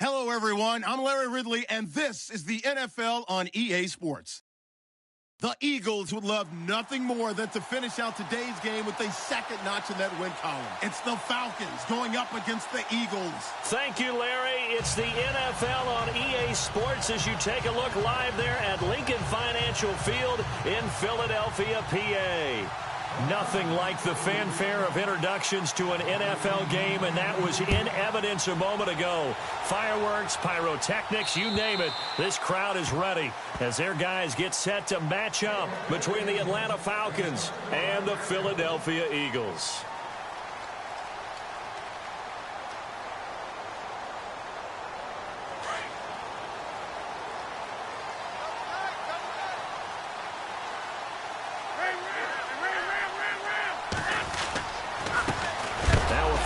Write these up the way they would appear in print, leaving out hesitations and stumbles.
Hello, everyone. I'm Larry Ridley, and this is the NFL on EA Sports. The Eagles would love nothing more than to finish out today's game with a second notch in that win column. It's the Falcons going up against the Eagles. Thank you, Larry. It's the NFL on EA Sports as you take a look live there at Lincoln Financial Field in Philadelphia, PA. Nothing like the fanfare of introductions to an NFL game, and that was in evidence a moment ago. Fireworks, pyrotechnics, you name it. This crowd is ready as their guys get set to match up between the Atlanta Falcons and the Philadelphia Eagles.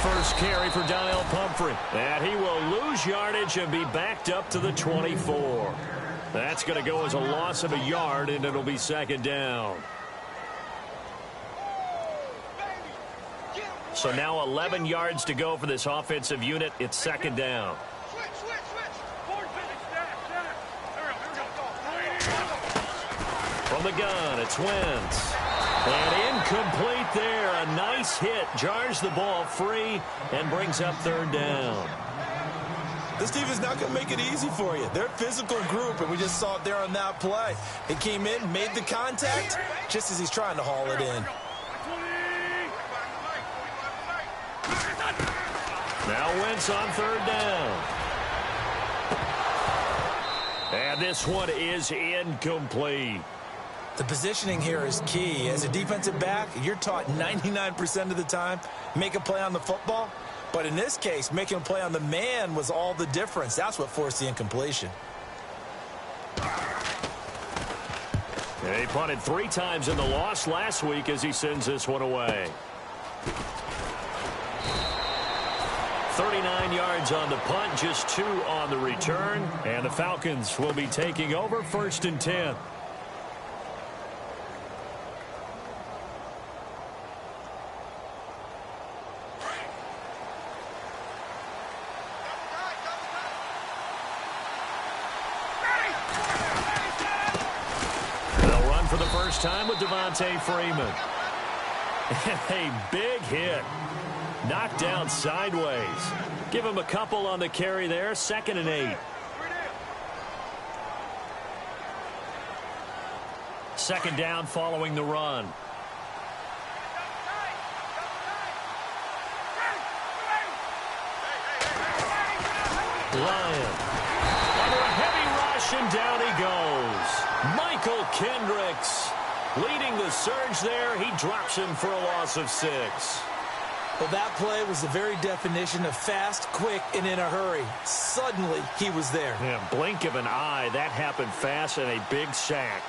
First carry for Donnell Pumphrey. And he will lose yardage and be backed up to the 24. That's going to go as a loss of a yard, and it'll be second down. So now 11 yards to go for this offensive unit. It's second down. From the gun, it's Wentz. And incomplete there. A nice hit. Jars the ball free and brings up third down. This team is not going to make it easy for you. They're a physical group, and we just saw it there on that play. He came in, made the contact, just as he's trying to haul it in. Now Wentz on third down. And this one is incomplete. The positioning here is key. As a defensive back, you're taught 99% of the time, make a play on the football. But in this case, making a play on the man was all the difference. That's what forced the incompletion. And he punted 3 times in the loss last week as he sends this one away. 39 yards on the punt, just 2 on the return. And the Falcons will be taking over first and 10. For the first time with Devontae Freeman. And a big hit. Knocked down sideways. Give him a couple on the carry there. 2nd and 8. Second down following the run. Ryan. Under a heavy rush, and down he goes. Michael Kendricks leading the surge there. He drops him for a loss of 6. Well, that play was the very definition of fast, quick, and in a hurry. Suddenly, he was there. Yeah, blink of an eye. That happened fast, and a big sack.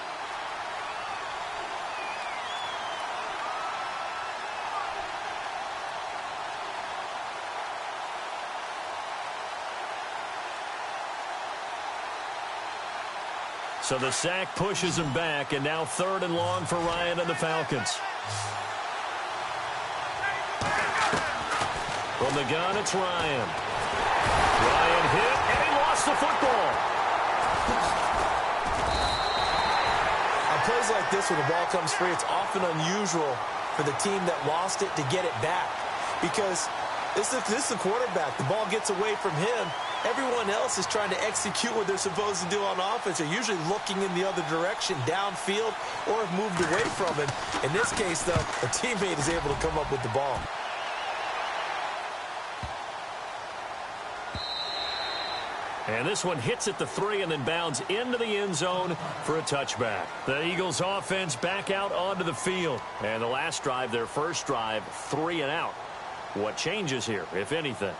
So the sack pushes him back, and now 3rd and long for Ryan and the Falcons. From the gun, it's Ryan. Ryan hit, and he lost the football. On plays like this where the ball comes free, it's often unusual for the team that lost it to get it back. Because this is the quarterback. The ball gets away from him. Everyone else is trying to execute what they're supposed to do on offense. They're usually looking in the other direction, downfield, or have moved away from him. In this case, though, a teammate is able to come up with the ball. And this one hits at the 3 and then bounds into the end zone for a touchback. The Eagles offense back out onto the field. And the last drive, their first drive, 3 and out. What changes here, if anything?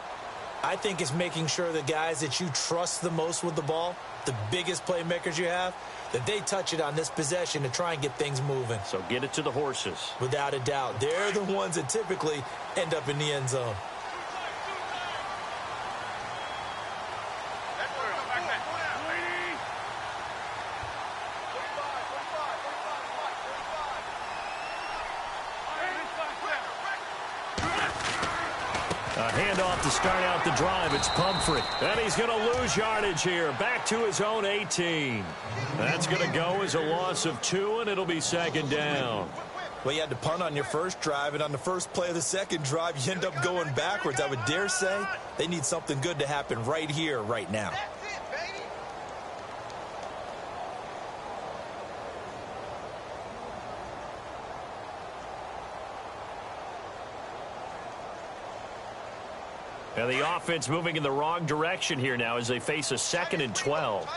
I think it's making sure the guys that you trust the most with the ball, the biggest playmakers you have, that they touch it on this possession to try and get things moving. So get it to the horses. Without a doubt. They're the ones that typically end up in the end zone. Handoff to start out the drive. It's Pumphrey. And he's going to lose yardage here. Back to his own 18. That's going to go as a loss of 2, and it'll be second down. Well, you had to punt on your first drive, and on the first play of the second drive, you end up going backwards. I would dare say they need something good to happen right here, right now. And the offense moving in the wrong direction here now as they face a 2nd and 12.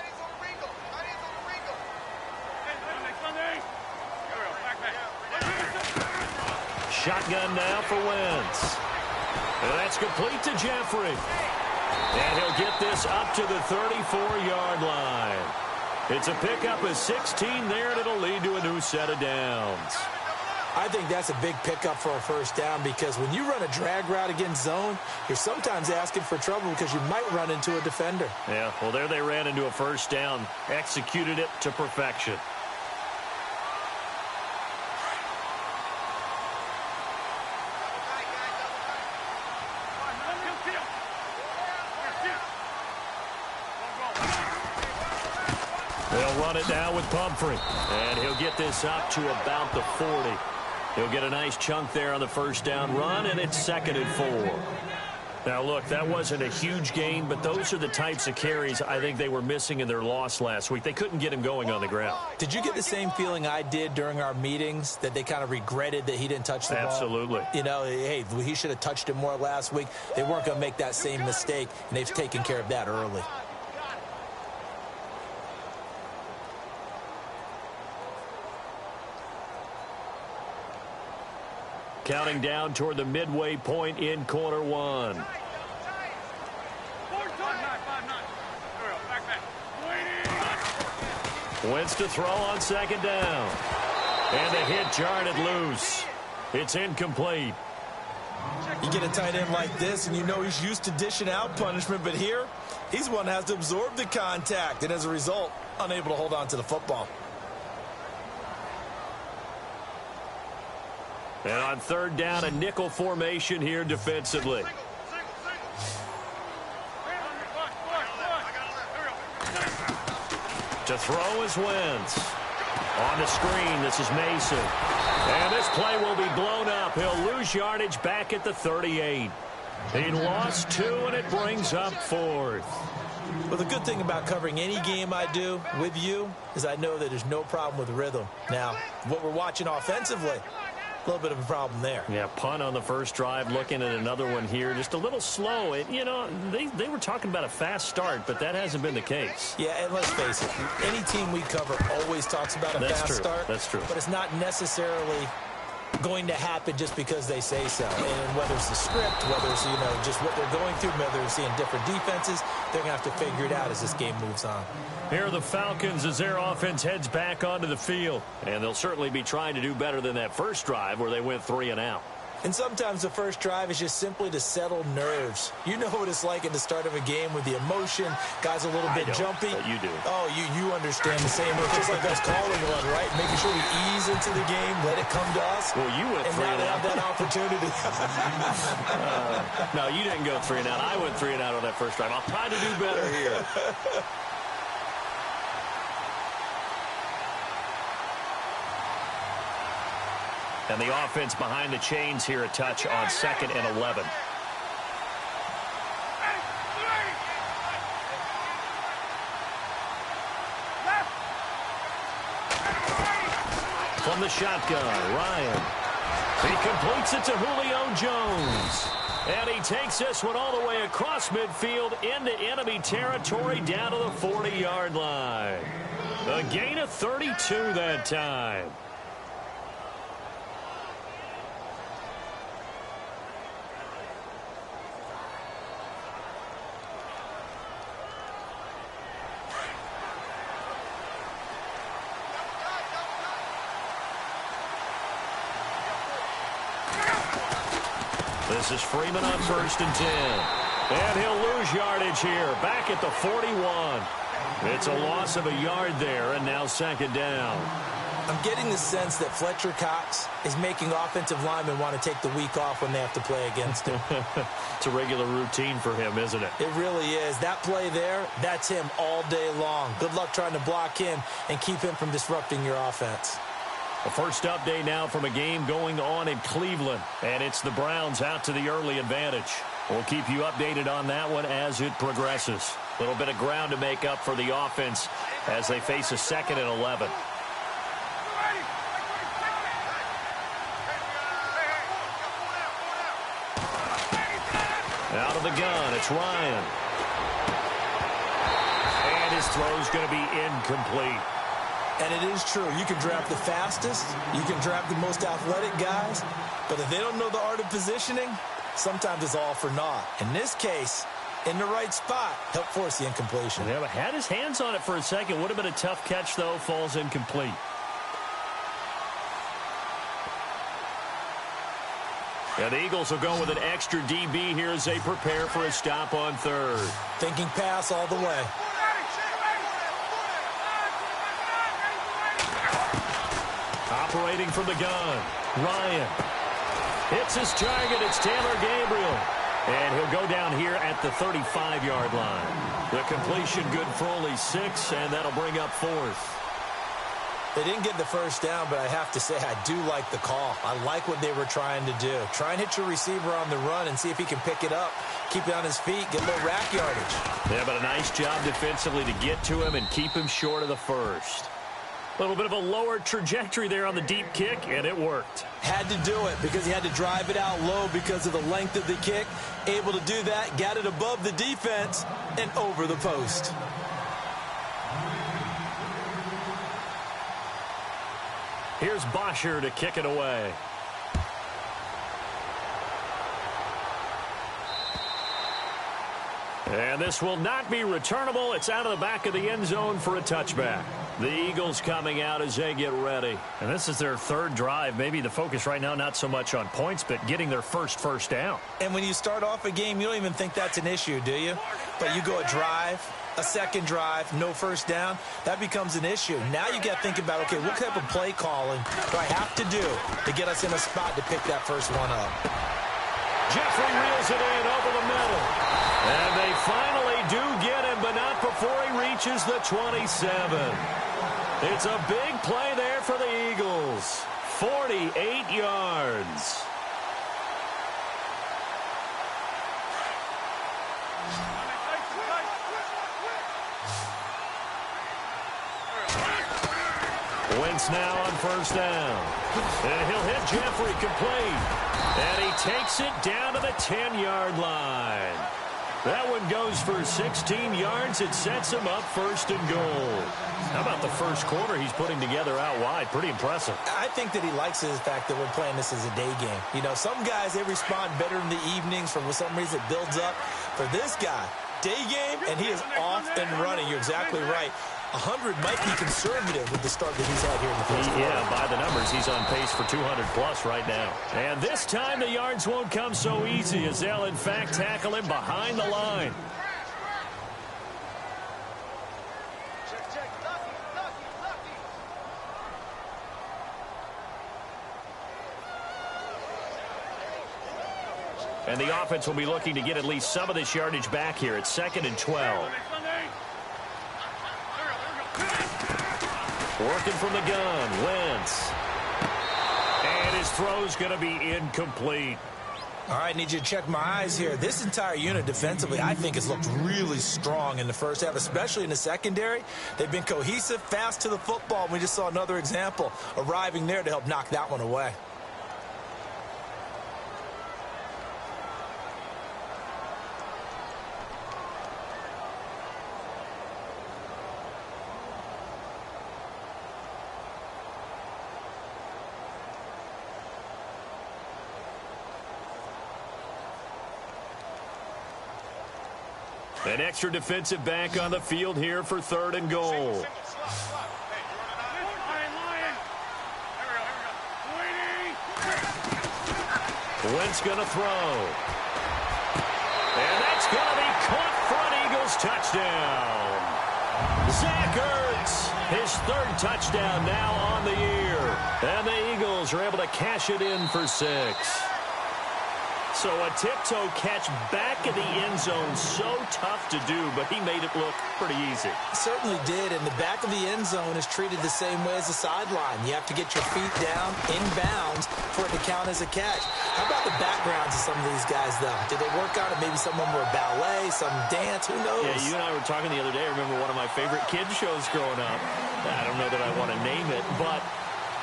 Shotgun now for Wentz. And that's complete to Jeffrey. And he'll get this up to the 34-yard line. It's a pickup of 16 there, and it'll lead to a new set of downs. I think that's a big pickup for a first down because when you run a drag route against zone, you're sometimes asking for trouble because you might run into a defender. Yeah, well, there they ran into a first down, executed it to perfection. They'll run it now with Pumphrey, and he'll get this up to about the 40. He'll get a nice chunk there on the first down run, and it's 2nd and 4. Now, look, that wasn't a huge gain, but those are the types of carries I think they were missing in their loss last week. They couldn't get him going on the ground. Did you get the same feeling I did during our meetings, that they kind of regretted that he didn't touch the ball? Absolutely. You know, hey, he should have touched it more last week. They weren't going to make that same mistake, and they've taken care of that early. Counting down toward the midway point in quarter 1. Wentz to throw on 2nd down. And the hit jarred loose. It's incomplete. You get a tight end like this, and you know he's used to dishing out punishment, but here, he's one that has to absorb the contact, and as a result, unable to hold on to the football. And on 3rd down, a nickel formation here defensively. To throw is Wentz. On the screen, this is Mason. And this play will be blown up. He'll lose yardage back at the 38. He lost 2, and it brings up 4th. Well, the good thing about covering any game I do with you is I know that there's no problem with rhythm. Now, what we're watching offensively, a little bit of a problem there. Yeah, punt on the first drive, looking at another one here. Just a little slow. You know, they were talking about a fast start, but that hasn't been the case. Yeah, and let's face it, any team we cover always talks about a fast start. That's true. But it's not necessarily going to happen just because they say so. And whether it's the script, whether it's, you know, just what they're going through, whether they're seeing different defenses, they're going to have to figure it out as this game moves on. Here are the Falcons as their offense heads back onto the field. And they'll certainly be trying to do better than that first drive where they went 3 and out. And sometimes the first drive is just simply to settle nerves. You know what it's like at the start of a game with the emotion. Guys a little bit jumpy. But you do. Oh, you understand the same. It's just like us calling one, right? Making sure we ease into the game, let it come to us. Well, you went 3 and out. And now they have that opportunity. No, you didn't go 3 and out. I went 3 and out on that first drive. I'll try to do better here. And the offense behind the chains here, a touch on 2nd and 11. From the shotgun, Ryan. He completes it to Julio Jones. And he takes this one all the way across midfield into enemy territory down to the 40-yard line. A gain of 32 that time. This is Freeman on 1st and 10. And he'll lose yardage here, back at the 41. It's a loss of a yard there, and now 2nd down. I'm getting the sense that Fletcher Cox is making offensive linemen want to take the week off when they have to play against him. It's a regular routine for him, isn't it? It really is. That play there, that's him all day long. Good luck trying to block him and keep him from disrupting your offense. The first update now from a game going on in Cleveland, and it's the Browns out to the early advantage. We'll keep you updated on that one as it progresses. A little bit of ground to make up for the offense as they face a 2nd and 11. Out of the gun, it's Ryan. And his throw's going to be incomplete. And it is true. You can draft the fastest. You can draft the most athletic guys. But if they don't know the art of positioning, sometimes it's all for naught. In this case, in the right spot, help force the incompletion. Yeah, but had his hands on it for a second. Would have been a tough catch, though. Falls incomplete. And the Eagles will go with an extra DB here as they prepare for a stop on 3rd. Thinking pass all the way. Operating from the gun, Ryan. Hits his target. It's Taylor Gabriel. And he'll go down here at the 35-yard line. The completion good for only 6, and that'll bring up 4th. They didn't get the first down, but I have to say I do like the call. I like what they were trying to do. Try and hit your receiver on the run and see if he can pick it up. Keep it on his feet, get a little rack yardage. Yeah, but a nice job defensively to get to him and keep him short of the first. A little bit of a lower trajectory there on the deep kick, and it worked. Had to do it because he had to drive it out low because of the length of the kick. Able to do that, got it above the defense, and over the post. Here's Bosher to kick it away. And this will not be returnable. It's out of the back of the end zone for a touchback. The Eagles coming out as they get ready. And this is their 3rd drive. Maybe the focus right now not so much on points, but getting their first down. And when you start off a game, you don't even think that's an issue, do you? But you go a drive, a 2nd drive, no first down, that becomes an issue. Now you got to think about, okay, what type of play calling do I have to do to get us in a spot to pick that first one up? Jeffrey reels it in over the middle. And they finally do get him, but not before he reaches the 27. It's a big play there for the Eagles. 48 yards. Wentz now on first down. And he'll hit Jeffrey complete. And he takes it down to the 10-yard line. That one goes for 16 yards. It sets him up 1st and goal. How about the first quarter he's putting together out wide? Pretty impressive. I think that he likes the fact that we're playing this as a day game. You know, some guys, they respond better in the evenings. For some reason, it builds up. For this guy, day game, and he is off and running. You're exactly right. 100 might be conservative with the start that he's had here in the first quarter. Yeah, by the numbers, he's on pace for 200-plus right now. And this time the yards won't come so easy as they'll, in fact, tackle him behind the line. And the offense will be looking to get at least some of this yardage back here. It's 2nd and 12. Working from the gun, Wentz. And his throw's going to be incomplete. All right, need you to check my eyes here. This entire unit defensively, I think, has looked really strong in the first half, especially in the secondary. They've been cohesive, fast to the football. We just saw another example arriving there to help knock that one away. An extra defensive back on the field here for 3rd and goal. Wentz going to throw. And that's going to be caught front. Eagles touchdown. Zach Ertz His third touchdown now on the year. And the Eagles are able to cash it in for 6. So a tiptoe catch back in the end zone, so tough to do, but he made it look pretty easy. Certainly did, and the back of the end zone is treated the same way as the sideline. You have to get your feet down in bounds for it to count as a catch. How about the backgrounds of some of these guys, though? Did they work on it? Maybe some of them were ballet, some dance, who knows? Yeah, you and I were talking the other day. I remember one of my favorite kids shows growing up. I don't know that I want to name it, but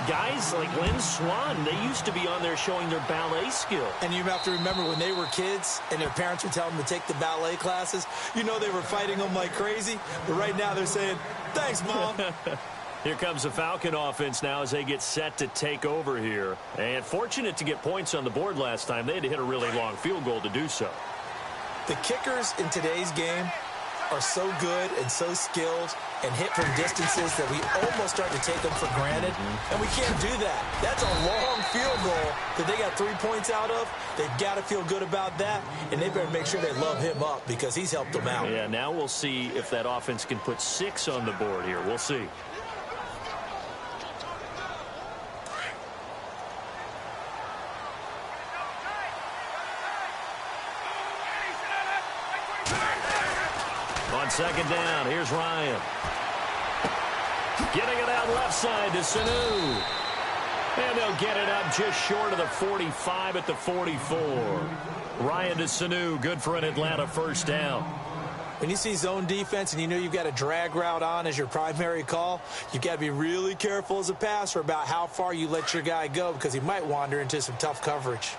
guys like Lynn Swan, they used to be on there showing their ballet skill. And you have to remember when they were kids and their parents would tell them to take the ballet classes, you know they were fighting them like crazy. But right now they're saying, thanks, Mom. Here comes the Falcon offense now as they get set to take over here. And fortunate to get points on the board last time. They had to hit a really long field goal to do so. The kickers in today's game are so good and so skilled and hit from distances that we almost start to take them for granted. And we can't do that. That's a long field goal that they got 3 points out of. They've got to feel good about that, and they better make sure they love him up because he's helped them out. Yeah, now we'll see if that offense can put 6 on the board here. We'll see. On second down, here's Ryan. Getting it out left side to Sanu. And they'll get it up just short of the 45 at the 44. Ryan to Sanu, good for an Atlanta first down. When you see zone defense and you know you've got a drag route on as your primary call, you've got to be really careful as a passer about how far you let your guy go because he might wander into some tough coverage.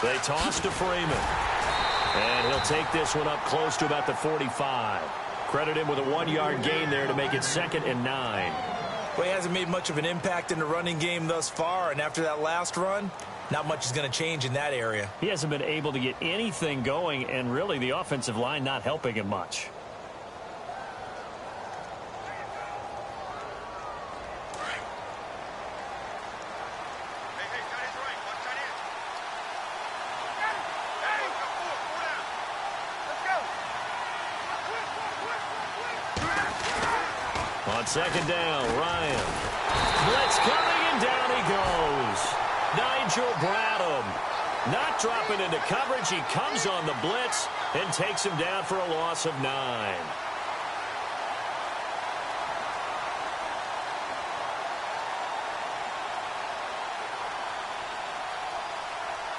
They toss to Freeman. And he'll take this one up close to about the 45. Credit him with a 1-yard gain there to make it 2nd and 9. Well, he hasn't made much of an impact in the running game thus far, and after that last run, not much is going to change in that area. He hasn't been able to get anything going, and really the offensive line not helping him much. On second down, Ryan. Blitz coming, and down he goes. Nigel Bradham not dropping into coverage. He comes on the blitz and takes him down for a loss of 9.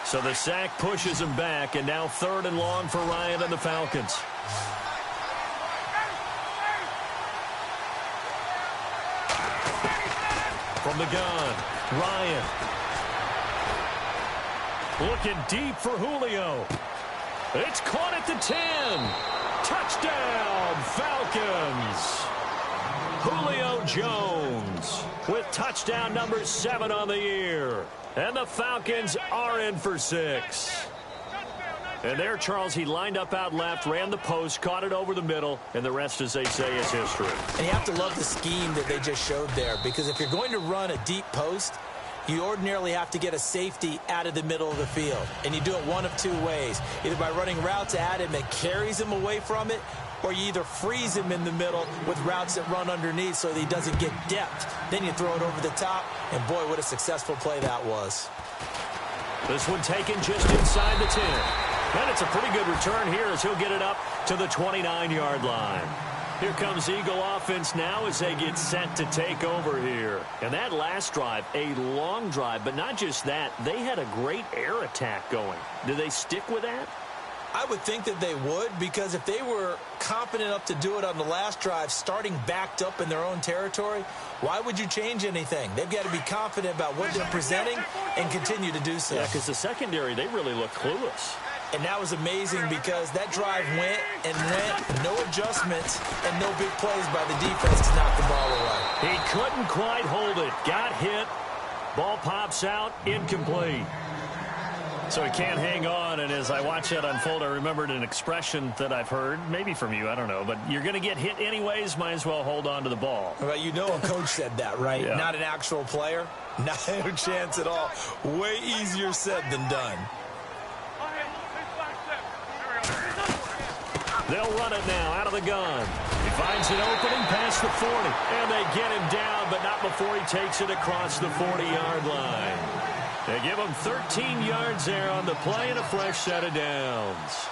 So the sack pushes him back, and now 3rd and long for Ryan and the Falcons. From the gun, Ryan. Looking deep for Julio. It's caught at the 10. Touchdown, Falcons. Julio Jones with touchdown number 7 on the year. And the Falcons are in for 6. And there, Charles, he lined up out left, ran the post, caught it over the middle, and the rest, as they say, is history. And you have to love the scheme that they just showed there, because if you're going to run a deep post, you ordinarily have to get a safety out of the middle of the field. And you do it one of 2 ways, either by running routes at him that carries him away from it, or you either freeze him in the middle with routes that run underneath so that he doesn't get depth. Then you throw it over the top, and boy, what a successful play that was. This one taken just inside the 10. And it's a pretty good return here as he'll get it up to the 29-yard line. Here comes Eagle offense now as they get set to take over here. And that last drive, a long drive, but not just that. They had a great air attack going. Do they stick with that? I would think that they would, because if they were confident enough to do it on the last drive, starting backed up in their own territory, why would you change anything? They've got to be confident about what they're presenting and continue to do so. Yeah, because the secondary, they really look clueless. And that was amazing because that drive went and went, no adjustments, and no big plays by the defense to knock the ball away. He couldn't quite hold it. Got hit. Ball pops out, incomplete. So he can't hang on, and as I watch that unfold, I remembered an expression that I've heard, maybe from you, I don't know, but you're going to get hit anyways, might as well hold on to the ball. Well, you know a coach said that, right? Yeah. Not an actual player. Not a chance at all. Way easier said than done. They'll run it now out of the gun. He finds an opening past the 40. And they get him down, but not before he takes it across the 40-yard line. They give him 13 yards there on the play and a fresh set of downs.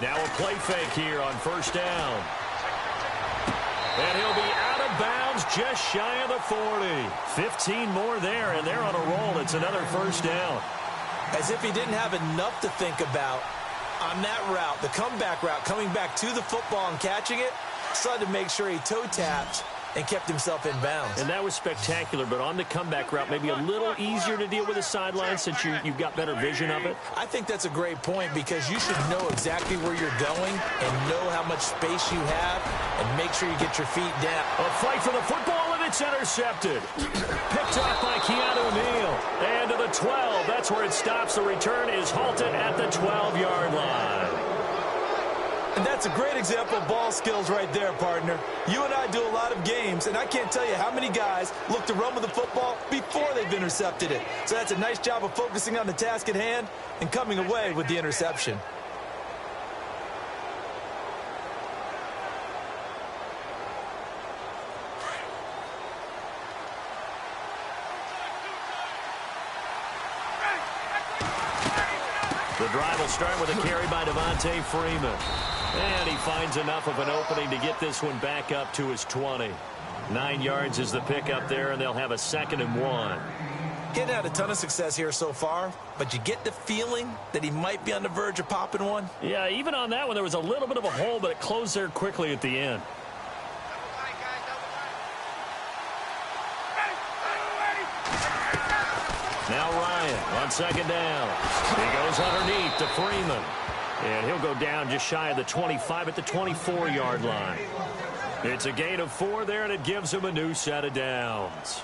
Now a play fake here on first down. And he'll be out of bounds just shy of the 40. 15 more there, and they're on a roll. It's another first down. As if he didn't have enough to think about on that route, the comeback route, coming back to the football and catching it, decided to make sure he toe tapped and kept himself in bounds. And that was spectacular, but on the comeback route, maybe a little easier to deal with the sideline since you've got better vision of it. I think that's a great point because you should know exactly where you're going and know how much space you have and make sure you get your feet down. A fight for the football, and it's intercepted. Picked off by Keanu Neal. And to the 12. That's where it stops. The return is halted at the 12-yard line. And that's a great example of ball skills right there, partner. You and I do a lot of games, and I can't tell you how many guys look to run with the football before they've intercepted it. So that's a nice job of focusing on the task at hand and coming away with the interception. The drive will start with a carry by Devontae Freeman. And he finds enough of an opening to get this one back up to his 20. 9 yards is the pickup there, and they'll have a 2nd and 1. Getting had a ton of success here so far, but you get the feeling that he might be on the verge of popping one. Yeah, even on that one, there was a little bit of a hole, but it closed there quickly at the end. Now Ryan on 2nd down. He goes underneath to Freeman. And he'll go down just shy of the 25 at the 24-yard line. It's a gain of 4 there, and it gives him a new set of downs.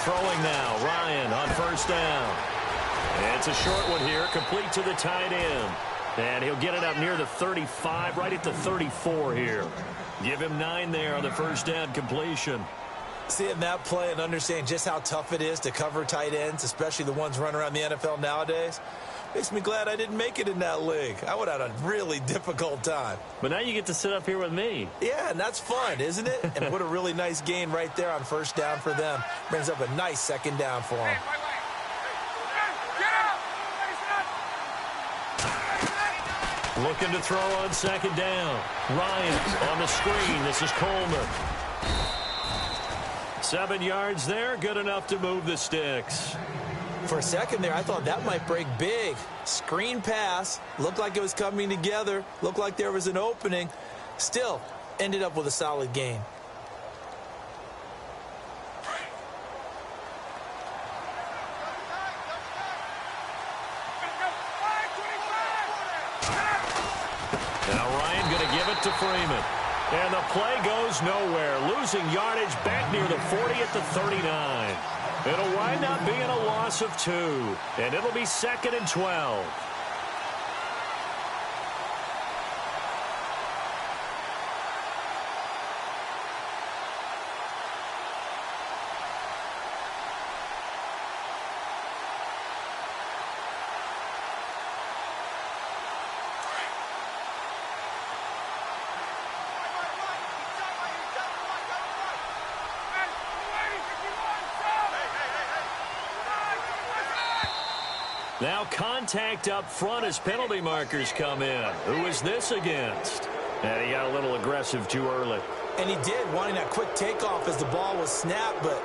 Throwing now, Ryan on 1st down. It's a short one here, complete to the tight end. And he'll get it up near the 35, right at the 34 here. Give him 9 there on the 1st down completion. Seeing that play and understanding just how tough it is to cover tight ends, especially the ones running around the NFL nowadays, makes me glad I didn't make it in that league. I would have had a really difficult time. But now you get to sit up here with me. Yeah, and that's fun, isn't it? And what a really nice gain right there on 1st down for them. Brings up a nice 2nd down for them. Looking to throw on 2nd down. Ryan on the screen. This is Coleman. 7 yards there. Good enough to move the sticks. For a second there, I thought that might break big. Screen pass. Looked like it was coming together. Looked like there was an opening. Still, ended up with a solid gain. Now Ryan going to give it to Freeman. And the play goes nowhere. Losing yardage back near the 40 at the 39. It'll wind up being a loss of 2. And it'll be 2nd and 12. Now contact up front as penalty markers come in. Who is this against? And he got a little aggressive too early. And he did, wanting that quick takeoff as the ball was snapped. But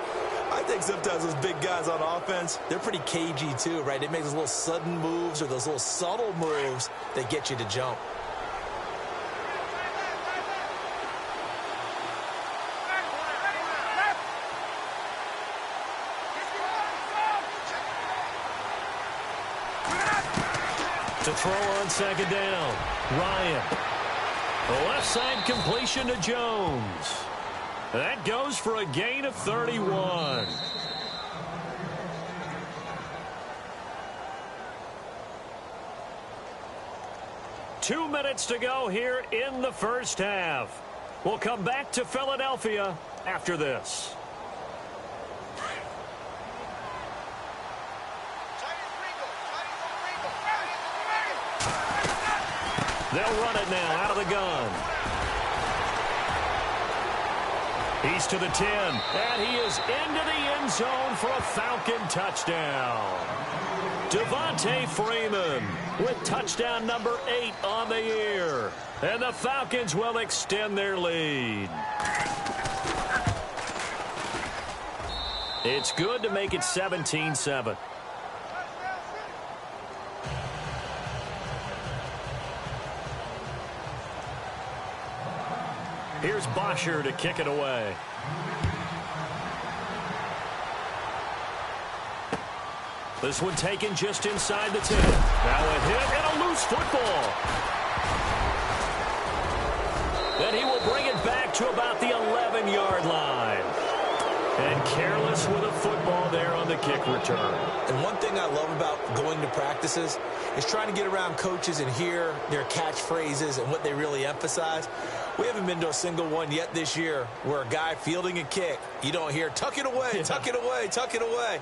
I think sometimes those big guys on offense, they're pretty cagey too, right? They make those little sudden moves or those little subtle moves that get you to jump. To throw on second down, Ryan. The left side completion to Jones. That goes for a gain of 31. Two minutes to go here in the first half. We'll come back to Philadelphia after this. They'll run it now out of the gun. He's to the 10, and he is into the end zone for a Falcon touchdown. Devontae Freeman with touchdown number 8 on the year. And the Falcons will extend their lead. It's good to make it 17-7. Here's Bosher to kick it away. This one taken just inside the 10. Now a hit and a loose football. Then he will bring it back to about the 11-yard line. And careless with a football there on the kick return. And one thing I love about going to practices is trying to get around coaches and hear their catchphrases and what they really emphasize. We haven't been to a single one yet this year where a guy fielding a kick, you don't hear, tuck it away, tuck it away, tuck it away.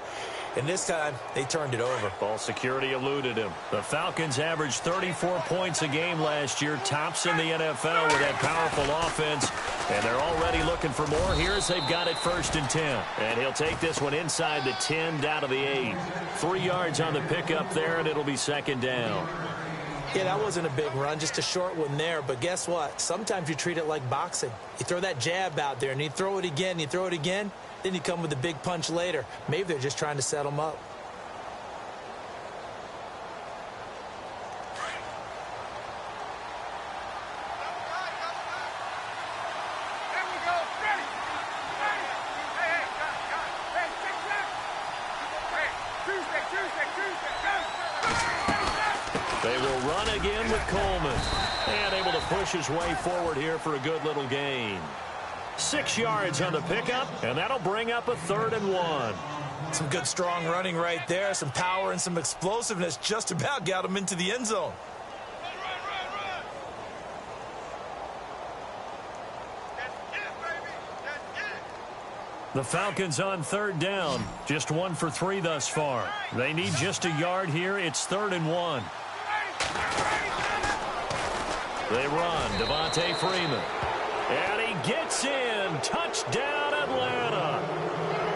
And this time, they turned it over. Ball security eluded him. The Falcons averaged 34 points a game last year, tops in the NFL with that powerful offense. And they're already looking for more. Here's they've got it 1st and 10. And he'll take this one inside the 10 down to the 8. 3 yards on the pickup there, and it'll be 2nd down. Yeah, that wasn't a big run, just a short one there. But guess what? Sometimes you treat it like boxing. You throw that jab out there, and you throw it again, you throw it again. Then you come with a big punch later. Maybe they're just trying to set them up. They will run again with Coleman. And able to push his way forward here for a good little gain. 6 yards on the pickup, and that'll bring up a 3rd and 1. Some good strong running right there. Some power and some explosiveness just about got him into the end zone. The Falcons on 3rd down. Just 1 for 3 thus far. They need just a yard here. It's 3rd and 1. They run. Devontae Freeman. And he gets in. Touchdown, Atlanta.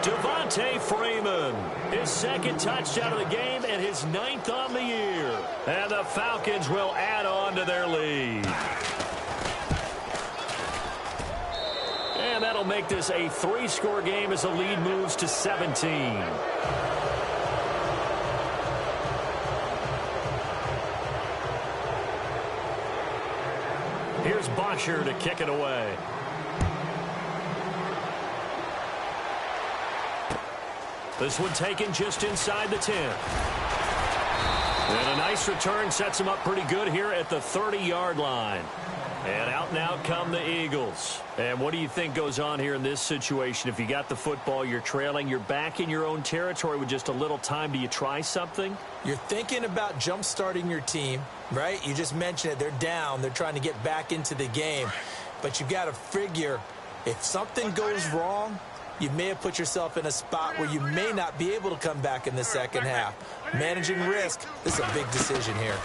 Devontae Freeman. His 2nd touchdown of the game and his 9th on the year. And the Falcons will add on to their lead. And that'll make this a 3-score game as the lead moves to 17. Here's Bosher to kick it away. This one taken just inside the 10. And a nice return sets him up pretty good here at the 30-yard line. And out now come the Eagles. And what do you think goes on here in this situation? If you got the football, you're trailing, you're back in your own territory with just a little time. Do you try something? You're thinking about jump-starting your team, right? You just mentioned it. They're down. They're trying to get back into the game. But you've got to figure if something goes wrong, you may have put yourself in a spot where you may not be able to come back in the second half. Managing risk, this is a big decision here.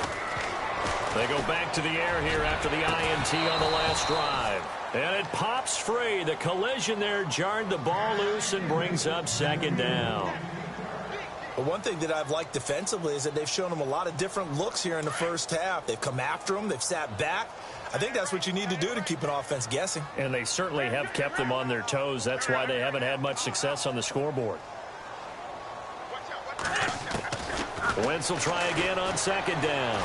They go back to the air here after the INT on the last drive. And it pops free. The collision there jarred the ball loose and brings up 2nd down. But one thing that I've liked defensively is that they've shown them a lot of different looks here in the first half. They've come after them. They've sat back. I think that's what you need to do to keep an offense guessing. And they certainly have kept them on their toes. That's why they haven't had much success on the scoreboard. Wentz will try again on 2nd down.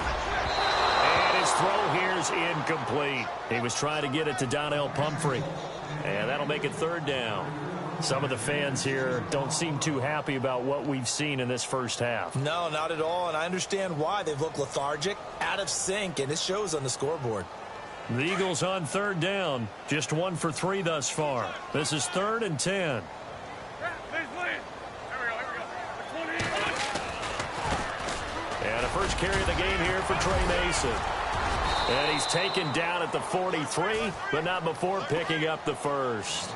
And his throw here is incomplete. He was trying to get it to Donnell Pumphrey. And that'll make it 3rd down. Some of the fans here don't seem too happy about what we've seen in this first half. No, not at all, and I understand why. They've looked lethargic, out of sync, and it shows on the scoreboard. The Eagles on third down, just 1 for 3 thus far. This is 3rd and 10. And a first carry of the game here for Trey Mason. And he's taken down at the 43, but not before picking up the first.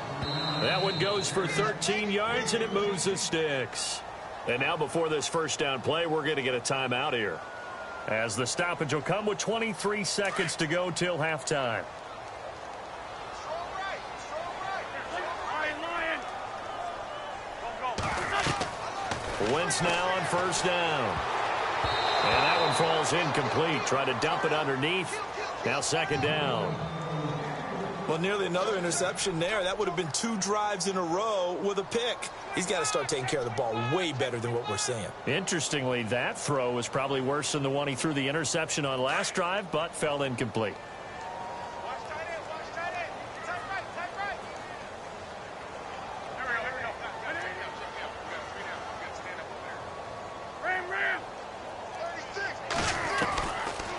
That one goes for 13 yards, and it moves the sticks. And now before this first down play, we're going to get a timeout here, as the stoppage will come with 23 seconds to go till halftime. Wentz now on first down. And that one falls incomplete. Try to dump it underneath. Now 2nd down. Well, nearly another interception there. That would have been 2 drives in a row with a pick. He's got to start taking care of the ball way better than what we're seeing. Interestingly, that throw was probably worse than the one he threw the interception on last drive, but fell incomplete.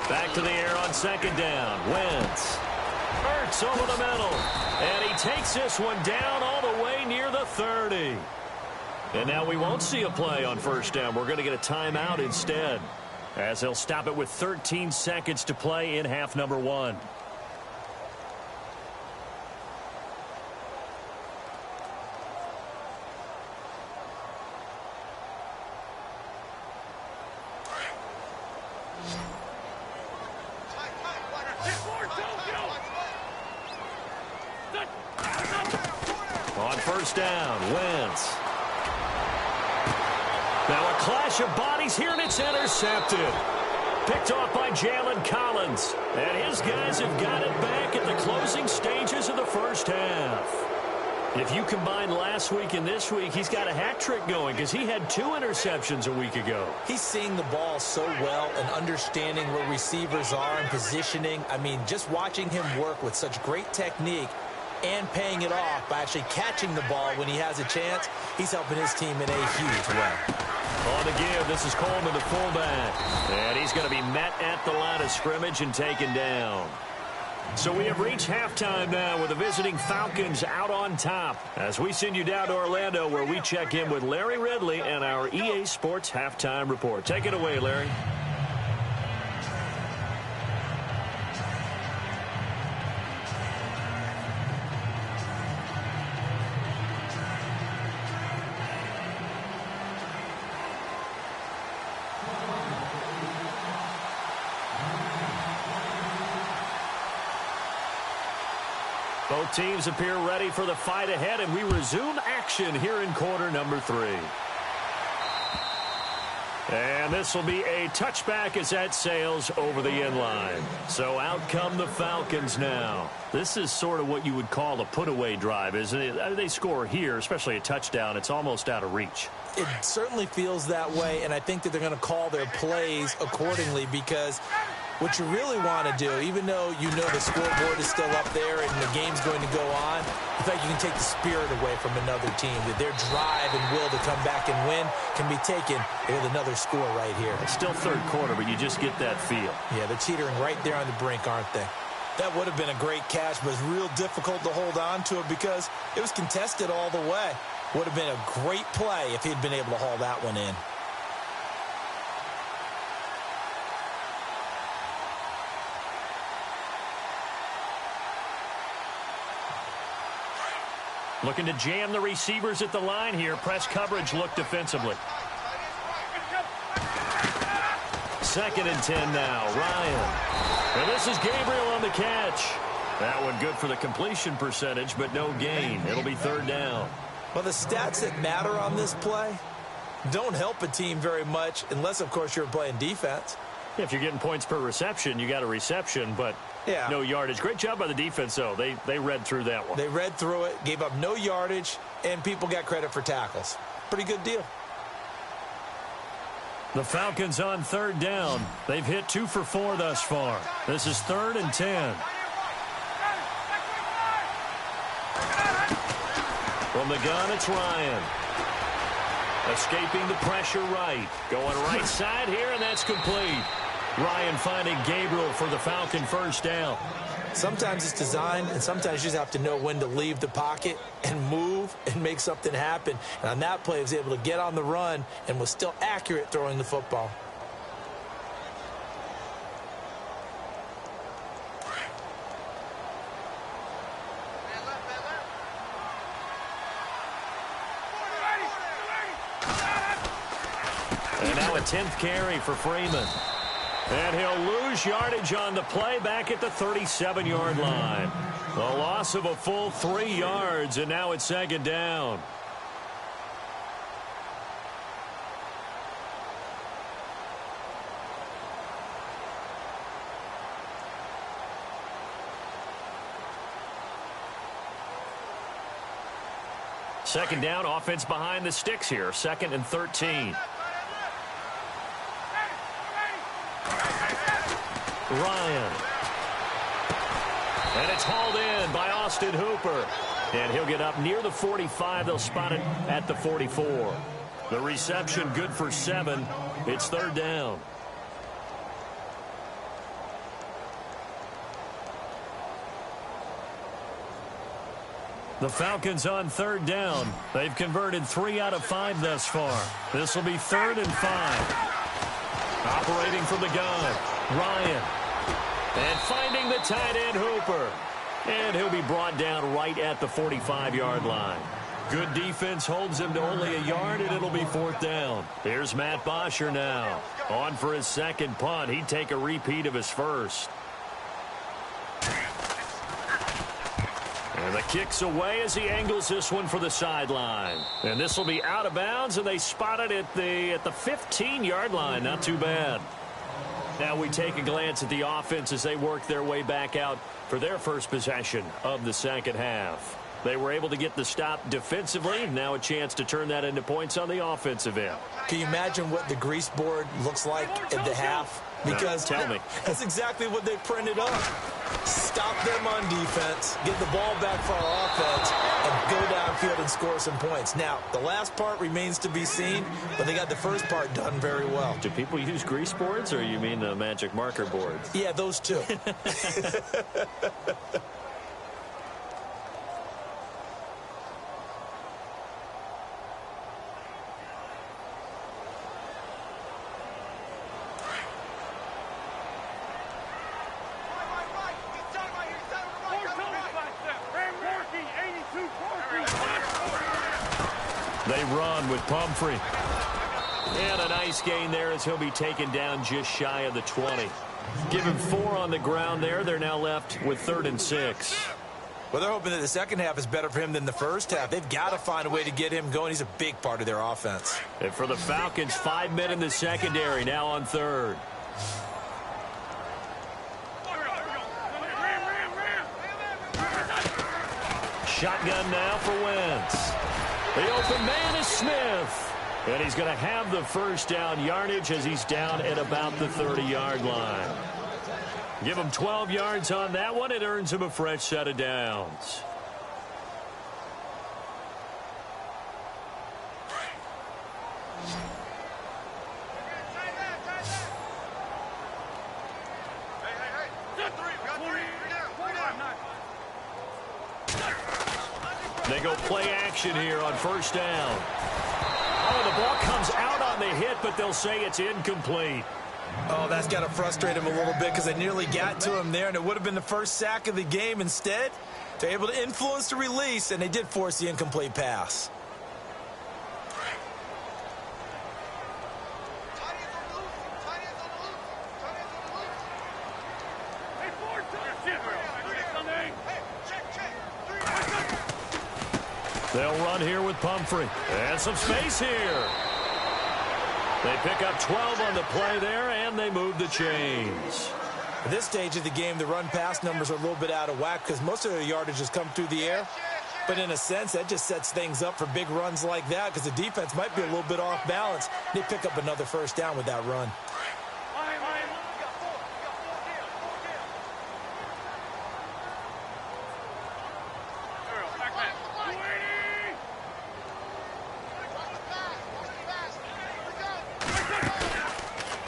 Back to the air on 2nd down. Wentz. Hurts over the middle. And he takes this one down all the way near the 30. And now we won't see a play on first down. We're going to get a timeout instead, as he'll stop it with 13 seconds to play in half number 1. On first down, Wentz. Now a clash of bodies here, and it's intercepted. Picked off by Jalen Collins. And his guys have got it back at the closing stages of the first half. If you combine last week and this week, he's got a hat trick going, because he had 2 interceptions a week ago. He's seeing the ball so well and understanding where receivers are and positioning. I mean, just watching him work with such great technique and paying it off by actually catching the ball when he has a chance, he's helping his team in a huge way. On the give, this is Coleman, the fullback. And he's going to be met at the line of scrimmage and taken down. So we have reached halftime now with the visiting Falcons out on top, as we send you down to Orlando, where we check in with Larry Ridley and our EA Sports Halftime Report. Take it away, Larry. Both teams appear ready for the fight ahead, and we resume action here in quarter number 3. And this will be a touchback as that sails over the end line. So out come the Falcons now. This is sort of what you would call a put-away drive, isn't it? They score here, especially a touchdown. It's almost out of reach. It certainly feels that way, and I think that they're going to call their plays accordingly, because what you really want to do, even though you know the scoreboard is still up there and the game's going to go on, the fact you can take the spirit away from another team, that their drive and will to come back and win can be taken with another score right here. It's still third quarter, but you just get that feel. Yeah, they're teetering right there on the brink, aren't they? That would have been a great catch, but it's real difficult to hold on to it because it was contested all the way. Would have been a great play if he'd been able to haul that one in. Looking to jam the receivers at the line here. Press coverage look defensively. 2nd and 10 now. Ryan. And this is Gabriel on the catch. That one good for the completion percentage, but no gain. It'll be 3rd down. Well, the stats that matter on this play don't help a team very much unless, of course, you're playing defense. If you're getting points per reception, you got a reception, but no yardage. Great job by the defense, though. They read through that one. They read through it, gave up no yardage, and people got credit for tackles. Pretty good deal. The Falcons on 3rd down. They've hit 2 for 4 thus far. This is 3rd and 10. From the gun, it's Ryan. Escaping the pressure right. Going right side here, and that's complete. Ryan finding Gabriel for the Falcon first down. Sometimes it's designed, and sometimes you just have to know when to leave the pocket and move and make something happen. And on that play, he was able to get on the run and was still accurate throwing the football. And now a 10th carry for Freeman. And he'll lose yardage on the play back at the 37-yard line. A loss of a full 3 yards, and now it's second down. Second down, offense behind the sticks here. 2nd and 13. Ryan. And it's hauled in by Austin Hooper. And he'll get up near the 45. They'll spot it at the 44. The reception good for 7. It's third down. The Falcons on third down. They've converted 3 out of 5 thus far. This will be 3rd and 5. Operating from the gun, Ryan. And finding the tight end, Hooper. And he'll be brought down right at the 45-yard line. Good defense holds him to only a yard, and it'll be 4th down. Here's Matt Bosher now. On for his second punt. He'd take a repeat of his first. And the kick's away as he angles this one for the sideline. And this will be out of bounds, and they spot it at the 15-yard line. Not too bad. Now we take a glance at the offense as they work their way back out for their first possession of the second half. They were able to get the stop defensively. Now a chance to turn that into points on the offensive end. Can you imagine what the grease board looks like at the half? Because tell me. That's exactly what they printed up. Stop them on defense, get the ball back for our offense, and go downfield and score some points. Now, the last part remains to be seen, but they got the first part done very well. Do people use grease boards, or you mean magic marker boards? Yeah, those two. They run with Pumphrey. And a nice gain there as he'll be taken down just shy of the 20. Give him 4 on the ground there. They're now left with 3rd and 6. Well, they're hoping that the second half is better for him than the first half. They've got to find a way to get him going. He's a big part of their offense. And for the Falcons, 5 men in the secondary, now on 3rd. Shotgun now for Wentz. The open man is Smith. And he's going to have the first down yardage as he's down at about the 30-yard line. Give him 12 yards on that one. It earns him a fresh set of downs. They go play action here on first down. Oh, the ball comes out on the hit, but they'll say it's incomplete. Oh, that's got to frustrate him a little bit because they nearly got to him there, and it would have been the first sack of the game. Instead, they're able to influence the release, and they did force the incomplete pass. They'll run here with Pumphrey. And some space here. They pick up 12 on the play there, and they move the chains. At this stage of the game, the run-pass numbers are a little bit out of whack because most of their yardage has come through the air. But in a sense, that just sets things up for big runs like that because the defense might be a little bit off balance. They pick up another first down with that run.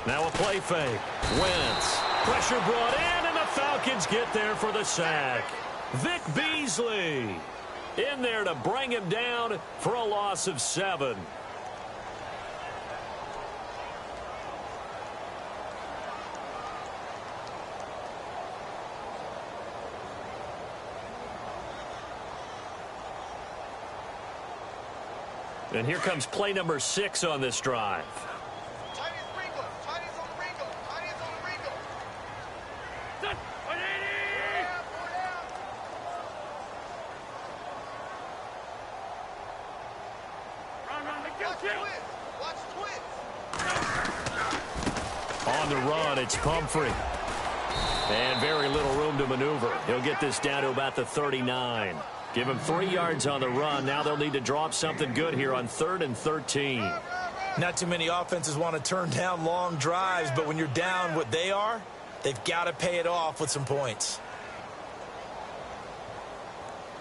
Now a play fake. Wentz. Pressure brought in, and the Falcons get there for the sack. Vic Beasley in there to bring him down for a loss of 7. And here comes play number 6 on this drive. On the run, it's Pumphrey. And very little room to maneuver. He'll get this down to about the 39. Give him 3 yards on the run. Now they'll need to draw up something good here on 3rd and 13. Not too many offenses want to turn down long drives, but when you're down what they are, they've got to pay it off with some points.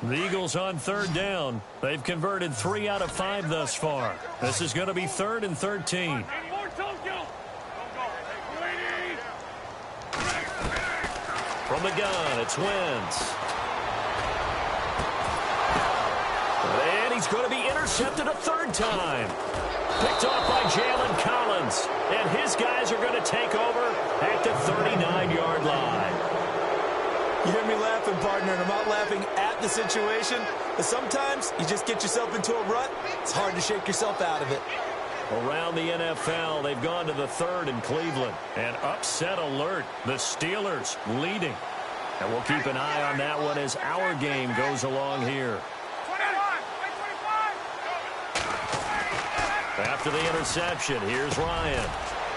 The Eagles on 3rd down. They've converted 3 out of 5 thus far. This is going to be 3rd and 13. From the gun, it's Wentz. And he's going to be intercepted a 3rd time. Picked off by Jalen Collins. And his guys are going to take over at the 39-yard line. You hear me laughing, partner, and I'm not laughing at the situation. But sometimes you just get yourself into a rut. It's hard to shake yourself out of it. Around the NFL, they've gone to the 3rd in Cleveland. And upset alert, the Steelers leading. And we'll keep an eye on that one as our game goes along here. After the interception, here's Ryan.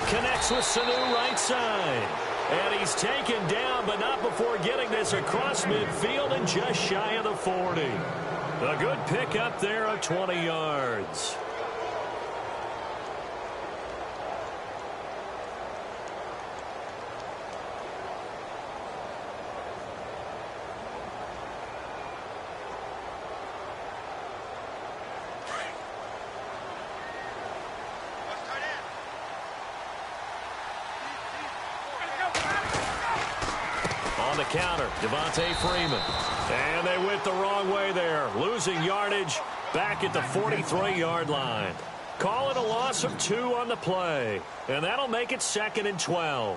Connects with Sanu right side. And he's taken down, but not before getting this across midfield and just shy of the 40. A good pickup there of 20 yards. The counter, Devontae Freeman. And they went the wrong way there, losing yardage back at the 43-yard line. Call it a loss of 2 on the play, and that'll make it 2nd and 12.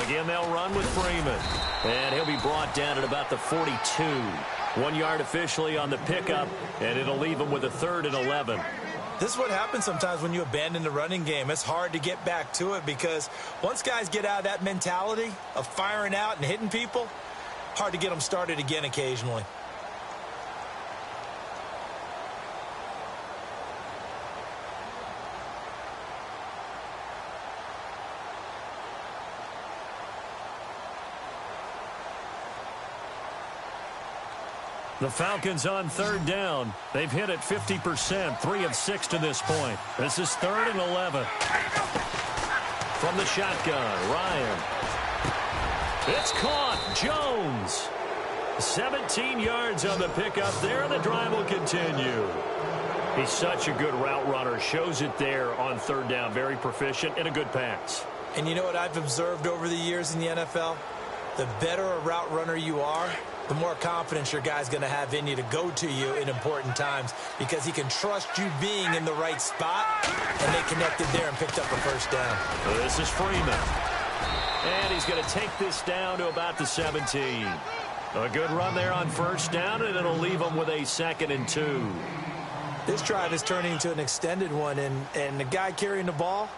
Again, they'll run with Freeman, and he'll be brought down at about the 42. 1 yard officially on the pickup, and it'll leave him with a 3rd and 11. This is what happens sometimes when you abandon the running game. It's hard to get back to it because once guys get out of that mentality of firing out and hitting people, hard to get them started again occasionally. The Falcons on 3rd down. They've hit it 50%, 3 of 6 to this point. This is 3rd and 11. From the shotgun, Ryan. It's caught. Jones. 17 yards on the pickup there, and the drive will continue. He's such a good route runner. Shows it there on 3rd down. Very proficient and a good pass. And you know what I've observed over the years in the NFL? The better a route runner you are, the more confidence your guy's going to have in you to go to you in important times because he can trust you being in the right spot, and they connected there and picked up a 1st down. This is Freeman. And he's going to take this down to about the 17. A good run there on 1st down, and it'll leave him with a 2nd and 2. This drive is turning into an extended one, and the guy carrying the ball,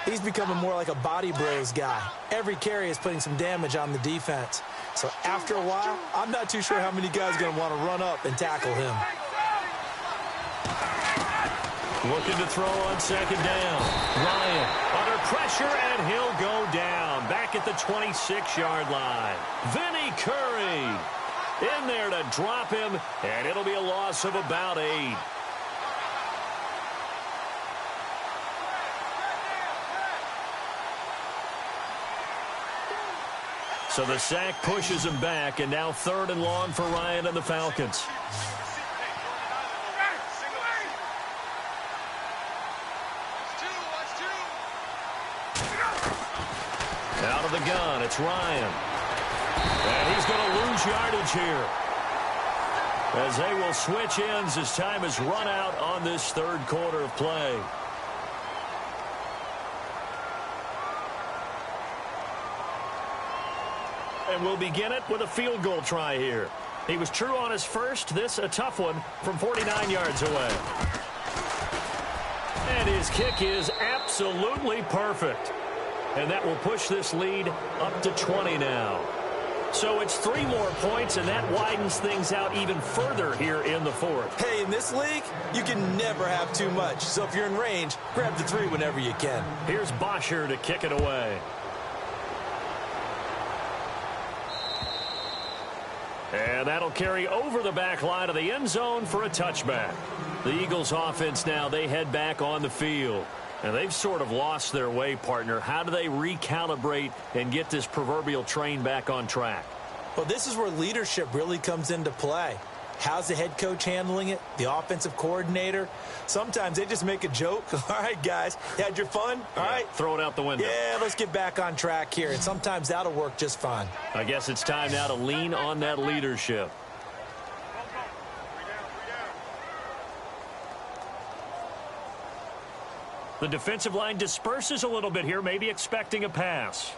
he's becoming more like a body blows guy. Every carry is putting some damage on the defense. So after a while, I'm not too sure how many guys are going to want to run up and tackle him. Looking to throw on 2nd down. Ryan under pressure, and he'll go down back at the 26-yard line. Vinny Curry in there to drop him, and it'll be a loss of about 8. So the sack pushes him back, and now 3rd and long for Ryan and the Falcons. Out of the gun, it's Ryan. And he's going to lose yardage here, as they will switch ends as time has run out on this 3rd quarter of play. And we'll begin it with a field goal try here. He was true on his first. This a tough one from 49 yards away. And his kick is absolutely perfect. And that will push this lead up to 20 now. So it's 3 more points, and that widens things out even further here in the 4th. Hey, in this league, you can never have too much. So if you're in range, grab the 3 whenever you can. Here's Bosher to kick it away. And that'll carry over the back line of the end zone for a touchback. The Eagles offense now, they head back on the field. And they've sort of lost their way, partner. How do they recalibrate and get this proverbial train back on track? Well, this is where leadership really comes into play. How's the head coach handling it? The offensive coordinator? Sometimes they just make a joke. All right, guys, you had your fun? All right. Throw it out the window. Yeah, let's get back on track here. And sometimes that'll work just fine. I guess it's time now to lean on that leadership. The defensive line disperses a little bit here, maybe expecting a pass.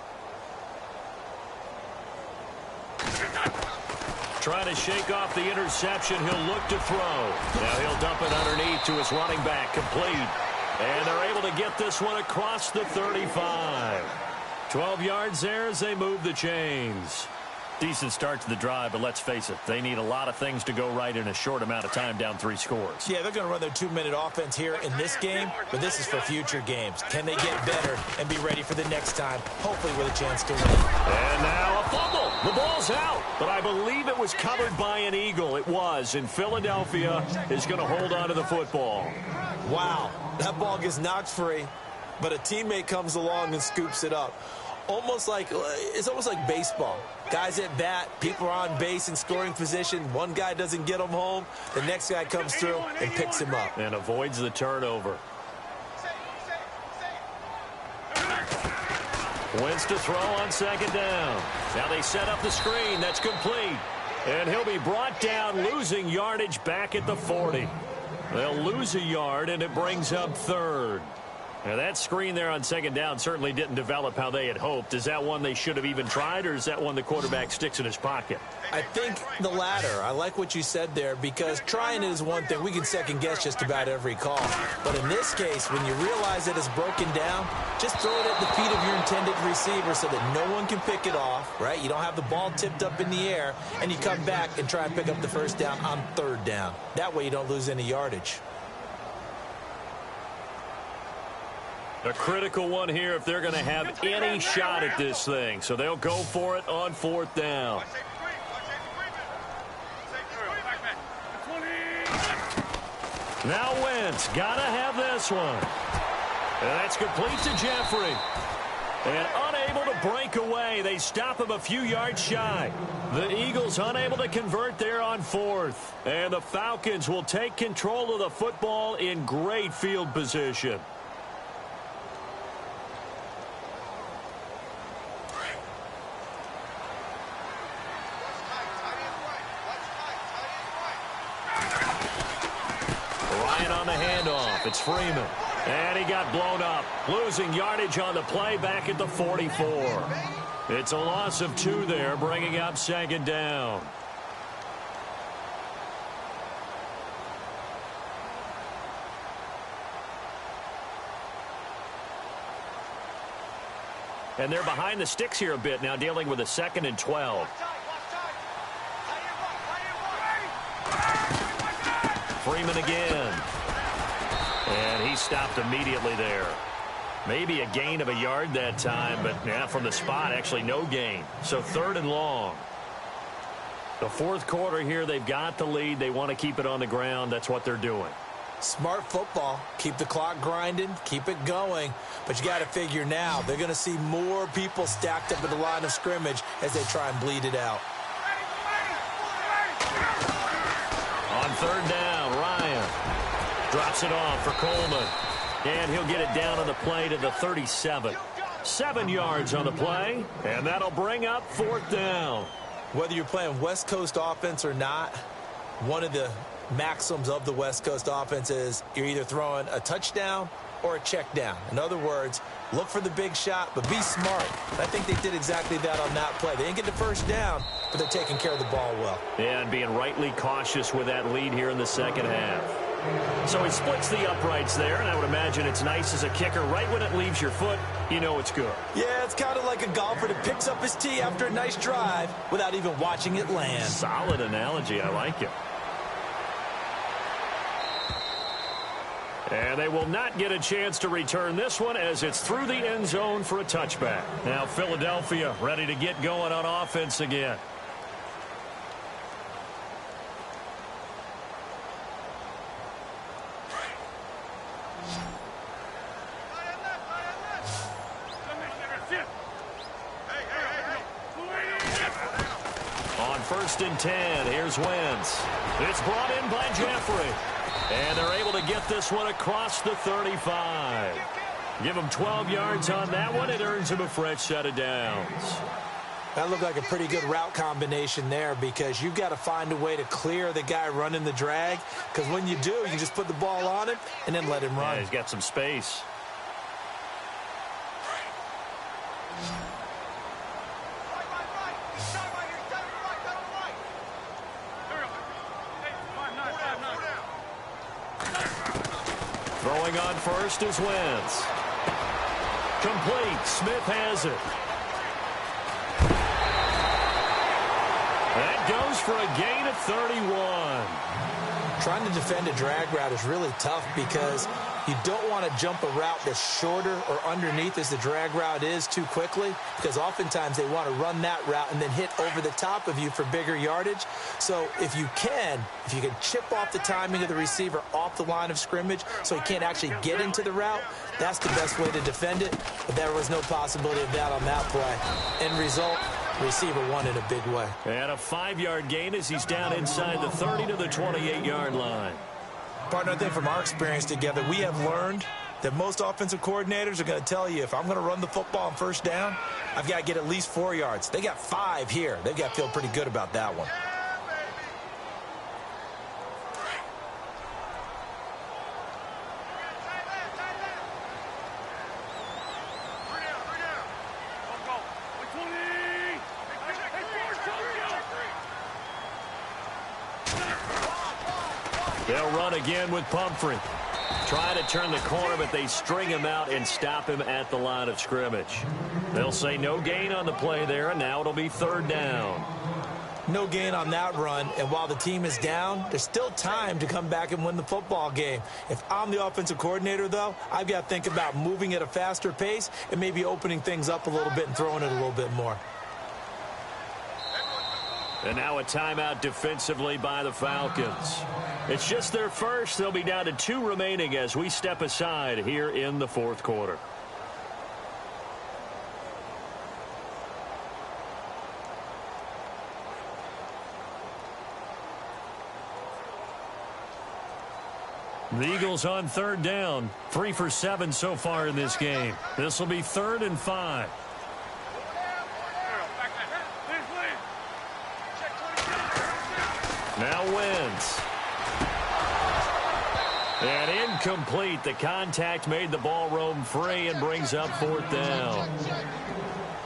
Trying to shake off the interception. He'll look to throw. Now he'll dump it underneath to his running back. Complete. And they're able to get this one across the 35. 12 yards there as they move the chains. Decent start to the drive, but let's face it, they need a lot of things to go right in a short amount of time, down 3 scores. Yeah, they're going to run their 2-minute offense here in this game, but this is for future games. Can they get better and be ready for the next time, hopefully with a chance to win? And now a fumble. The ball's out, but I believe it was covered by an Eagle. It was, and Philadelphia is going to hold on to the football. Wow, that ball gets knocked free, but a teammate comes along and scoops it up. It's almost like baseball. Guys at bat, people are on base in scoring position. One guy doesn't get him home. The next guy comes through and picks him up. And avoids the turnover. Wins to throw on 2nd down. Now they set up the screen. That's complete. And he'll be brought down, losing yardage back at the 40. They'll lose a yard, and it brings up 3rd. Now, that screen there on 2nd down certainly didn't develop how they had hoped. Is that one they should have even tried, or is that one the quarterback sticks in his pocket? I think the latter. I like what you said there, because trying it is one thing. We can second-guess just about every call. But in this case, when you realize that it's broken down, just throw it at the feet of your intended receiver so that no one can pick it off, right? You don't have the ball tipped up in the air, and you come back and try and pick up the 1st down on 3rd down. That way you don't lose any yardage. A critical one here if they're going to have any shot at this thing. So they'll go for it on 4th down. Now Wentz, got to have this one. And that's complete to Jeffrey. And unable to break away. They stop him a few yards shy. The Eagles unable to convert there on 4th. And the Falcons will take control of the football in great field position. It's Freeman. And he got blown up. Losing yardage on the play back at the 44. It's a loss of 2 there, bringing up 2nd down. And they're behind the sticks here a bit now, dealing with a 2nd and 12. Freeman again. And he stopped immediately there. Maybe a gain of a yard that time, but yeah, from the spot, actually no gain. So 3rd and long. The 4th quarter here, they've got the lead. They want to keep it on the ground. That's what they're doing. Smart football. Keep the clock grinding. Keep it going. But you got to figure now they're going to see more people stacked up at the line of scrimmage as they try and bleed it out. On third down, Ryan drops it off for Coleman. And he'll get it down on the play to the 37. 7 yards on the play, and that'll bring up fourth down. Whether you're playing West Coast offense or not, one of the maxims of the West Coast offense is you're either throwing a touchdown or a check down. In other words, look for the big shot, but be smart. I think they did exactly that on that play. They didn't get the first down, but they're taking care of the ball well. Yeah, and being rightly cautious with that lead here in the second half. So he splits the uprights there, and I would imagine it's nice as a kicker. Right when it leaves your foot, you know it's good. Yeah, it's kind of like a golfer that picks up his tee after a nice drive without even watching it land. Solid analogy. I like it. And they will not get a chance to return this one as it's through the end zone for a touchback. Now Philadelphia ready to get going on offense again. On 1st and 10, here's Wentz. It's brought in by Jeffrey. And they're able to get this one across the 35. Give him 12 yards on that one. It earns him a fresh set of downs. That looked like a pretty good route combination there because you've got to find a way to clear the guy running the drag. Because when you do, you just put the ball on him and then let him run. Yeah, he's got some space. Throwing on first is Wentz. Complete. Smith has it. That goes for a gain of 31. Trying to defend a drag route is really tough because you don't want to jump a route that's shorter or underneath as the drag route is too quickly because oftentimes they want to run that route and then hit over the top of you for bigger yardage. So if you can chip off the timing of the receiver off the line of scrimmage so he can't actually get into the route, that's the best way to defend it. But there was no possibility of that on that play. End result, receiver won in a big way. And a 5-yard gain as he's down inside the 30 to the 28-yard line. Partner, I think from our experience together, we have learned that most offensive coordinators are going to tell you if I'm going to run the football on first down, I've got to get at least 4 yards. They got 5 here. They've got to feel pretty good about that one. They'll run again with Pumphrey. Try to turn the corner, but they string him out and stop him at the line of scrimmage. They'll say no gain on the play there, and now it'll be third down. No gain on that run, and while the team is down, there's still time to come back and win the football game. If I'm the offensive coordinator, though, I've got to think about moving at a faster pace and maybe opening things up a little bit and throwing it a little bit more. And now a timeout defensively by the Falcons. It's just their first. They'll be down to 2 remaining as we step aside here in the fourth quarter. The Eagles on third down. 3 for 7 so far in this game. This will be 3rd and 5. Now Wentz. And incomplete. The contact made the ball roam free and brings up 4th down.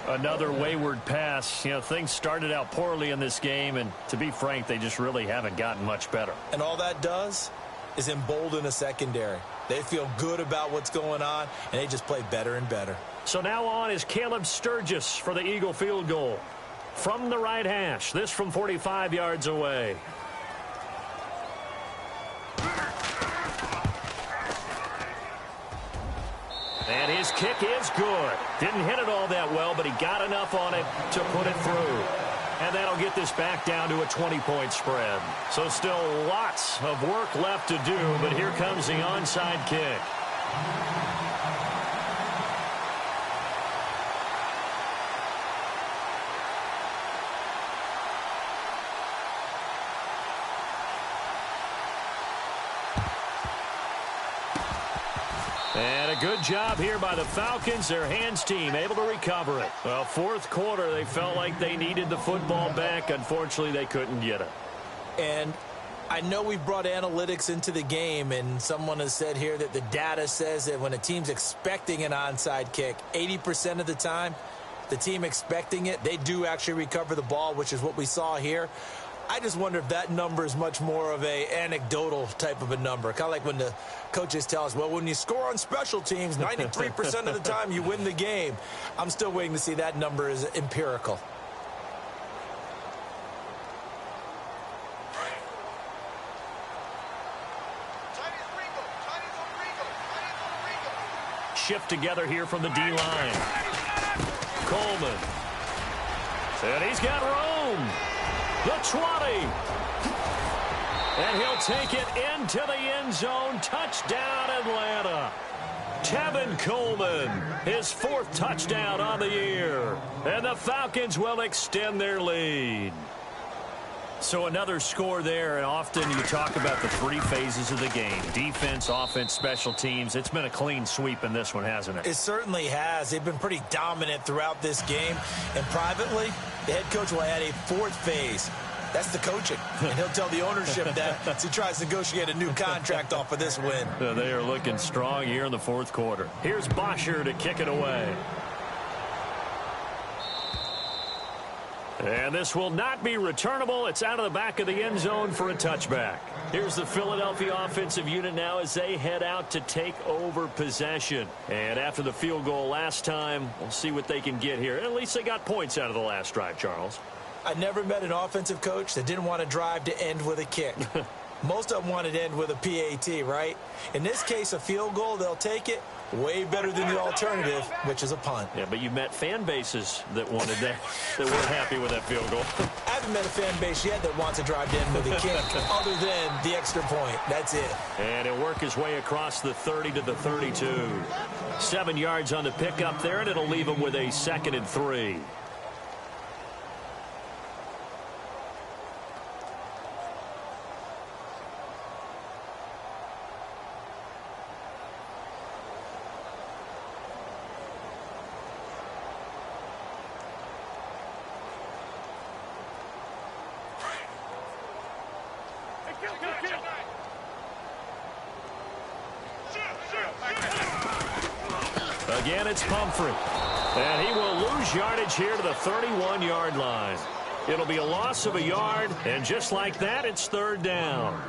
Another wayward pass. You know, things started out poorly in this game, and to be frank, they just really haven't gotten much better. And all that does is embolden a secondary. They feel good about what's going on, and they just play better and better. So now on is Caleb Sturgis for the Eagle field goal. From the right hash, this from 45 yards away. And his kick is good. Didn't hit it all that well, but he got enough on it to put it through. And that'll get this back down to a 20-point spread. So still lots of work left to do, but here comes the onside kick. And a good job here by the Falcons, their hands team, able to recover it. Well, fourth quarter, they felt like they needed the football back. Unfortunately, they couldn't get it. And I know we've brought analytics into the game, and someone has said here that the data says that when a team's expecting an onside kick, 80% of the time, the team expecting it, they do actually recover the ball, which is what we saw here. I just wonder if that number is much more of a anecdotal type of a number. Kind of like when the coaches tell us, well, when you score on special teams, 93% of the time you win the game. I'm still waiting to see that number is empirical. Shift together here from the D-line. Coleman. And he's got room. The 20. And he'll take it into the end zone. Touchdown, Atlanta. Tevin Coleman, his fourth touchdown on the year. And the Falcons will extend their lead. So another score there, and often you talk about the three phases of the game. Defense, offense, special teams. It's been a clean sweep in this one, hasn't it? It certainly has. They've been pretty dominant throughout this game. And privately, the head coach will add a fourth phase. That's the coaching. And he'll tell the ownership that as he tries to negotiate a new contract off of this win. They are looking strong here in the fourth quarter. Here's Bosher to kick it away. And this will not be returnable. It's out of the back of the end zone for a touchback. Here's the Philadelphia offensive unit now as they head out to take over possession. And after the field goal last time, we'll see what they can get here. At least they got points out of the last drive, Charles. I never met an offensive coach that didn't want to drive to end with a kick. Most of them wanted to end with a PAT, right? In this case, a field goal, they'll take it. Way better than the alternative, which is a punt. Yeah, but you met fan bases that wanted that, that weren't happy with that field goal. I haven't met a fan base yet that wants to drive to end with a kick, other than the extra point. That's it. And he'll work his way across the 30 to the 32. 7 yards on the pickup there, and it'll leave him with a 2nd and 3. Again, it's Pumphrey. And he will lose yardage here to the 31-yard line. It'll be a loss of a yard, and just like that, it's 3rd down.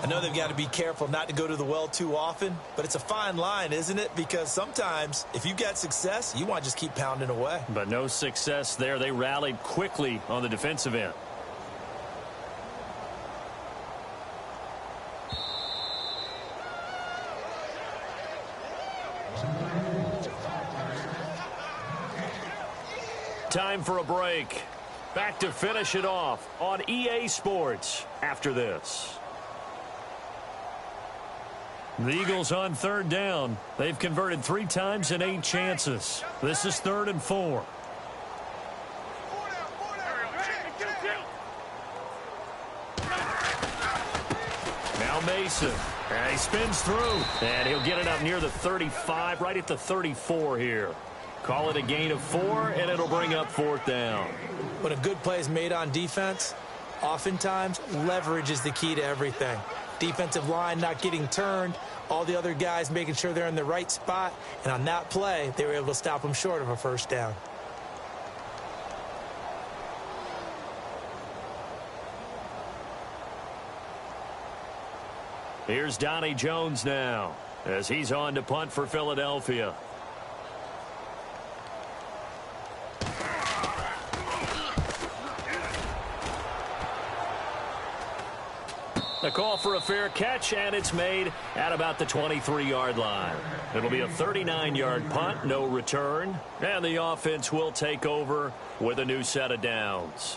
I know they've got to be careful not to go to the well too often, but it's a fine line, isn't it? Because sometimes, if you got success, you want to just keep pounding away. But no success there. They rallied quickly on the defensive end. Time for a break. Back to finish it off on EA Sports after this. The Eagles on 3rd down. They've converted 3 times in 8 chances. This is 3rd and 4. Now Mason. And he spins through. And he'll get it up near the 35, right at the 34 here. Call it a gain of 4, and it'll bring up 4th down. When a good play is made on defense, oftentimes leverage is the key to everything. Defensive line not getting turned, all the other guys making sure they're in the right spot, and on that play, they were able to stop them short of a 1st down. Here's Donnie Jones now as he's on to punt for Philadelphia. A call for a fair catch, and it's made at about the 23-yard line. It'll be a 39-yard punt, no return, and the offense will take over with a new set of downs.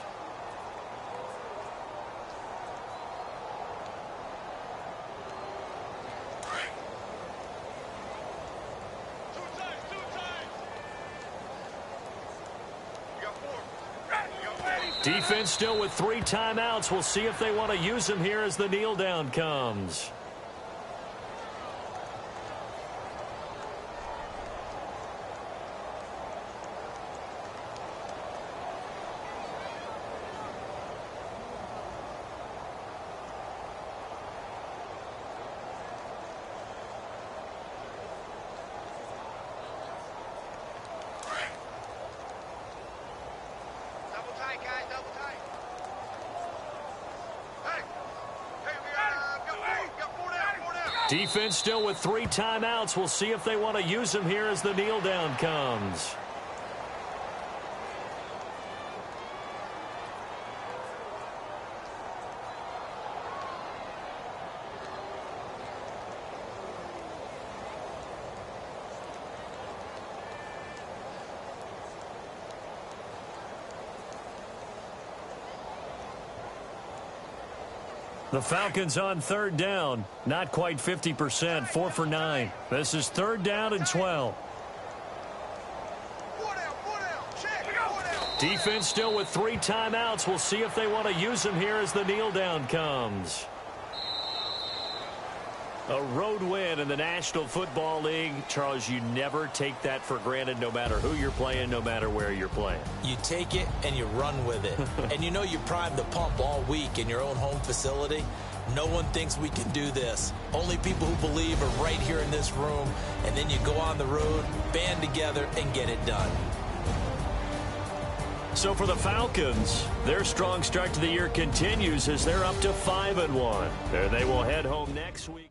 Defense still with 3 timeouts. We'll see if they want to use them here as the kneel down comes. Defense still with 3 timeouts. We'll see if they want to use them here as the kneel down comes. The Falcons on 3rd down. Not quite 50%. 4 for 9. This is 3rd down and 12. Defense still with 3 timeouts. We'll see if they want to use them here as the kneel down comes. A road win in the National Football League. Charles, you never take that for granted no matter who you're playing, no matter where you're playing. You take it and you run with it. And you know you primed the pump all week in your own home facility. No one thinks we can do this. Only people who believe are right here in this room. And then you go on the road, band together, and get it done. So for the Falcons, their strong start to the year continues as they're up to 5-1. There they will head home next week.